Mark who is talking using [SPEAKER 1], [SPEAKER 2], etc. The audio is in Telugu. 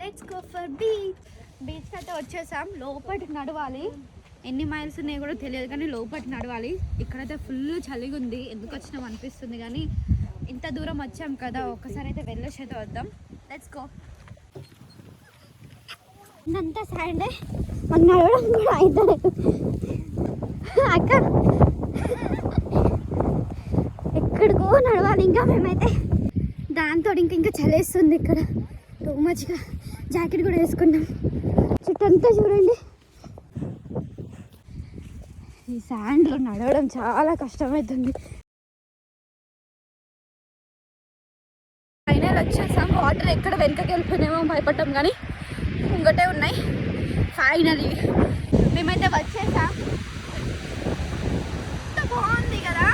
[SPEAKER 1] లెట్స్ గో ఫర్ బీచ్ అయితే వచ్చేసాం. లోపలికి నడవాలి, ఎన్ని మైల్స్ ఉన్నాయో కూడా తెలియదు కానీ లోపలికి నడవాలి. ఇక్కడైతే ఫుల్ చలిగా ఉంది, ఎందుకు వచ్చినాం అనిపిస్తుంది కానీ ఇంత దూరం వచ్చాం కదా ఒక్కసారి అయితే వెళ్ళేసి అయితే వద్దాం. Let's go. ఇదంతా సాయండే మాకు నడవడం కూడా అవుతుంది అక్క, ఎక్కడికో నడవాలి ఇంకా మేమైతే. దాంతో ఇంకా చలేస్తుంది ఇక్కడ టూ మచ్గా. జాకెట్ కూడా వేసుకున్నాం. చుట్టంతా చూడండి, ఈ శాండ్లో నడవడం చాలా కష్టమవుతుంది. ఫైనల్ వచ్చేసాం. వాటర్ ఎక్కడ వెనకకి వెళ్ళిపోయినామో భయపడ్డాం కానీ ఇంకోటే ఉన్నాయి. ఫైనల్లీ మేమైతే వచ్చేసాం. బాగుంది కదా.